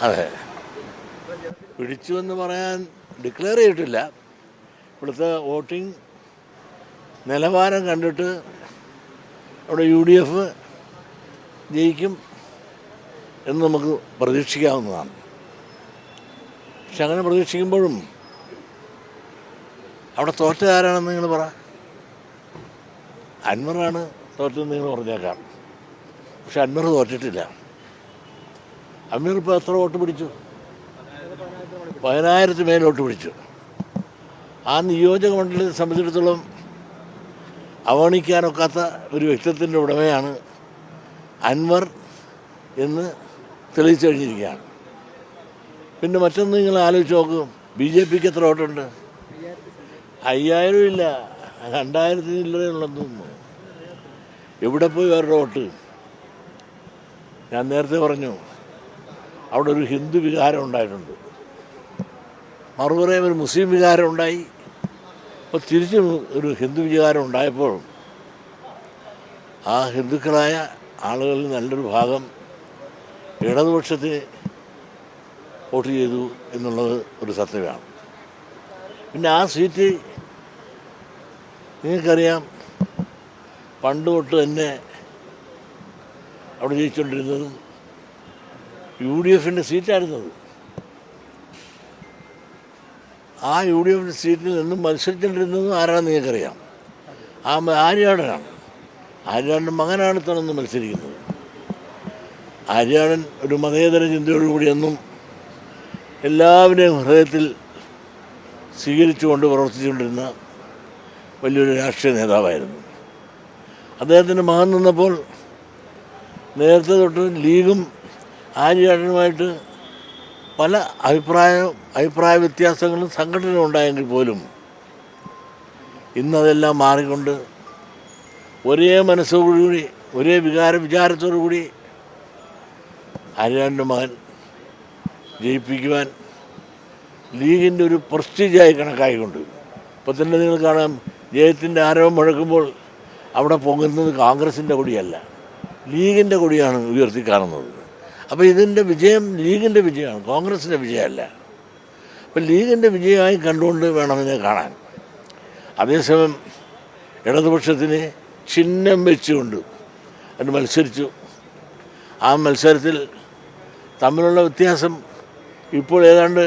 അതെ, പിടിച്ചു എന്ന് പറയാൻ ഡിക്ലെയർ ചെയ്തിട്ടില്ല. ഇവിടുത്തെ വോട്ടിംഗ് നിലവാരം കണ്ടിട്ട് അവിടെ UDF ജയിക്കും എന്ന് നമുക്ക് പ്രതീക്ഷിക്കാവുന്നതാണ്. പക്ഷെ അങ്ങനെ പ്രതീക്ഷിക്കുമ്പോഴും അവിടെ തോറ്റതാരാണെന്ന് നിങ്ങൾ പറ. അൻവറാണ് തോറ്റെന്ന് നിങ്ങൾ പറഞ്ഞേക്കാം. പക്ഷെ അൻവർ തോറ്റിട്ടില്ല. അൻവർ ഇപ്പോൾ എത്ര വോട്ട് പിടിച്ചു? 10,000 മേൽ വോട്ട് പിടിച്ചു. ആ നിയോജക മണ്ഡലത്തെ സംബന്ധിച്ചിടത്തോളം അവഗണിക്കാനൊക്കാത്ത ഒരു വ്യക്തിത്വത്തിൻ്റെ ഉടമയാണ് അൻവർ എന്ന് തെളിയിച്ചു കഴിഞ്ഞിരിക്കുകയാണ്. പിന്നെ മറ്റൊന്ന് നിങ്ങൾ ആലോചിച്ച് നോക്കൂ, BJPക്ക് എത്ര വോട്ടുണ്ട്? 5,000 ഇല്ല, 2,000 ഉള്ളതെന്ന് തോന്നുന്നു. എവിടെ പോയി അവരുടെ വോട്ട്? ഞാൻ നേരത്തെ പറഞ്ഞു, അവിടെ ഒരു ഹിന്ദു വികാരം ഉണ്ടായിട്ടുണ്ട്, മറുപറയും ഒരു മുസ്ലിം വികാരം ഉണ്ടായി. അപ്പോൾ തിരിച്ചും ഒരു ഹിന്ദു വികാരം ഉണ്ടായപ്പോൾ ആ ഹിന്ദുക്കളായ ആളുകളിൽ നല്ലൊരു ഭാഗം ഇടതുപക്ഷത്തിന് വോട്ട് ചെയ്തു എന്നുള്ളത് ഒരു സത്യമാണ്. പിന്നെ ആ സീറ്റ് നിങ്ങൾക്കറിയാം, പണ്ട് തൊട്ട് തന്നെ അവിടെ ജയിച്ചുകൊണ്ടിരുന്നതും UDFൻ്റെ സീറ്റായിരുന്നത്. ആ UDF സീറ്റിൽ നിന്നും മത്സരിച്ചുകൊണ്ടിരുന്നതും ആരാണെന്ന് നിങ്ങൾക്കറിയാം. ആര്യാടനാണ്. ആര്യാടൻ്റെ മകനാണ് തന്നെന്ന് മത്സരിക്കുന്നത്. ആര്യാടൻ ഒരു മതേതര ചിന്തയോടുകൂടിയെന്നും എല്ലാവരെയും ഹൃദയത്തിൽ സ്വീകരിച്ചുകൊണ്ട് പ്രവർത്തിച്ചുകൊണ്ടിരുന്ന വലിയൊരു രാഷ്ട്രീയ നേതാവായിരുന്നു. അദ്ദേഹത്തിൻ്റെ മകൻ നിന്നപ്പോൾ നേരത്തെ തൊട്ട് ലീഗും ആര്യാടനുമായിട്ട് പല അഭിപ്രായ വ്യത്യാസങ്ങളും സംഘടന ഉണ്ടായെങ്കിൽ പോലും ഇന്നതെല്ലാം മാറിക്കൊണ്ട് ഒരേ മനസ്സോടുകൂടി ഒരേ വിചാരത്തോടു കൂടി ആര്യാടൻ്റെ മകൻ ജയിപ്പിക്കുവാൻ ലീഗിൻ്റെ ഒരു പ്രസ്റ്റീജായി കണക്കായിക്കൊണ്ട് ഇപ്പോൾ തന്നെ നിങ്ങൾ കാണാം, ജയത്തിൻ്റെ ആരവം മുഴക്കുമ്പോൾ അവിടെ പൊങ്ങുന്നത് കോൺഗ്രസിൻ്റെ കൊടിയല്ല, ലീഗിൻ്റെ കൊടിയാണ് ഉയർത്തി കാണുന്നത്. അപ്പോൾ ഇതിൻ്റെ വിജയം ലീഗിൻ്റെ വിജയമാണ്, കോൺഗ്രസിൻ്റെ വിജയമല്ല. അപ്പം ലീഗിൻ്റെ വിജയമായി കണ്ടുകൊണ്ട് വേണം ഇതിനെ കാണാൻ. അതേസമയം ഇടതുപക്ഷത്തിന് ചിഹ്നം വെച്ചുകൊണ്ട് അത് മത്സരിച്ചു. ആ മത്സരത്തിൽ തമ്മിലുള്ള വ്യത്യാസം ഇപ്പോൾ ഏതാണ്ട്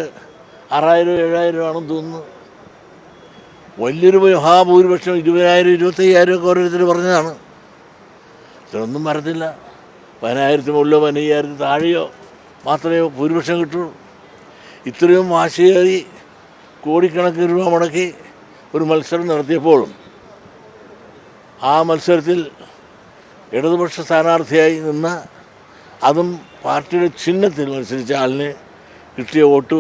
6,000-7,000 ആണെന്ന് തോന്നുന്നു. വലിയൊരു മഹാഭൂരിപക്ഷം 20,000 25,000 ഒക്കെ ഓരോരുത്തർ പറഞ്ഞതാണ്. ഇതൊന്നും മറന്നില്ല. 10,000 മുകളിലോ 15,000 താഴെയോ മാത്രമേ ഭൂരിപക്ഷം കിട്ടുള്ളൂ. ഇത്രയും വാശിയേറി കോടിക്കണക്കിന് രൂപ മുടക്കി ഒരു മത്സരം നടത്തിയപ്പോഴും ആ മത്സരത്തിൽ ഇടതുപക്ഷ സ്ഥാനാർത്ഥിയായി നിന്ന, അതും പാർട്ടിയുടെ ചിഹ്നത്തിൽ മത്സരിച്ച ആളിന് കിട്ടിയ വോട്ട്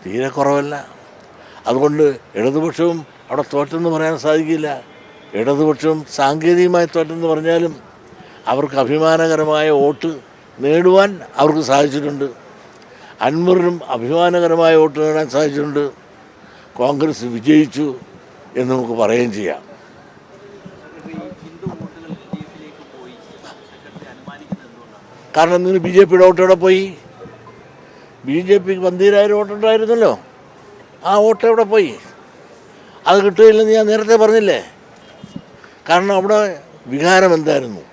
തീരെ കുറവല്ല. അതുകൊണ്ട് ഇടതുപക്ഷവും അവിടെ തോറ്റെന്ന് പറയാൻ സാധിക്കില്ല. ഇടതുപക്ഷവും സാങ്കേതികമായി തോറ്റെന്ന് പറഞ്ഞാലും അവർക്ക് അഭിമാനകരമായ വോട്ട് നേടുവാൻ അവർക്ക് സാധിച്ചിട്ടുണ്ട്. അൻവറിനും അഭിമാനകരമായ വോട്ട് നേടാൻ സാധിച്ചിട്ടുണ്ട്. കോൺഗ്രസ് വിജയിച്ചു എന്ന് നമുക്ക് പറയുകയും ചെയ്യാം. കാരണം ഇന്ന് BJPയുടെ വോട്ട് എവിടെ പോയി? BJPക്ക് 12,000 വോട്ടുണ്ടായിരുന്നല്ലോ, ആ വോട്ട് എവിടെ പോയി? അത് കിട്ടുകയില്ലെന്ന് ഞാൻ നേരത്തെ പറഞ്ഞില്ലേ. കാരണം അവിടെ വികാരം എന്തായിരുന്നു?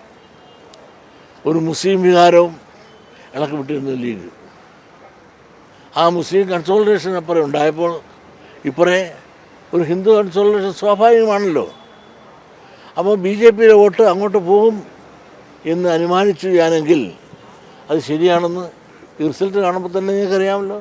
ഒരു മുസ്ലിം വികാരവും ഇളക്കി വിട്ടിരുന്നു ലീഗ്. ആ മുസ്ലിം കൺസോളിഡേഷൻ അപ്പുറം ഉണ്ടായപ്പോൾ ഇപ്പറേ ഒരു ഹിന്ദു കൺസോളിഡേഷൻ സ്വാഭാവികമാണല്ലോ. അപ്പോൾ BJPയുടെ വോട്ട് അങ്ങോട്ട് പോകും എന്ന് അനുമാനിച്ചു ഞാനെങ്കിൽ അത് ശരിയാണെന്ന് ഈ റിസൾട്ട് കാണുമ്പോൾ തന്നെ നിങ്ങൾക്കറിയാമല്ലോ.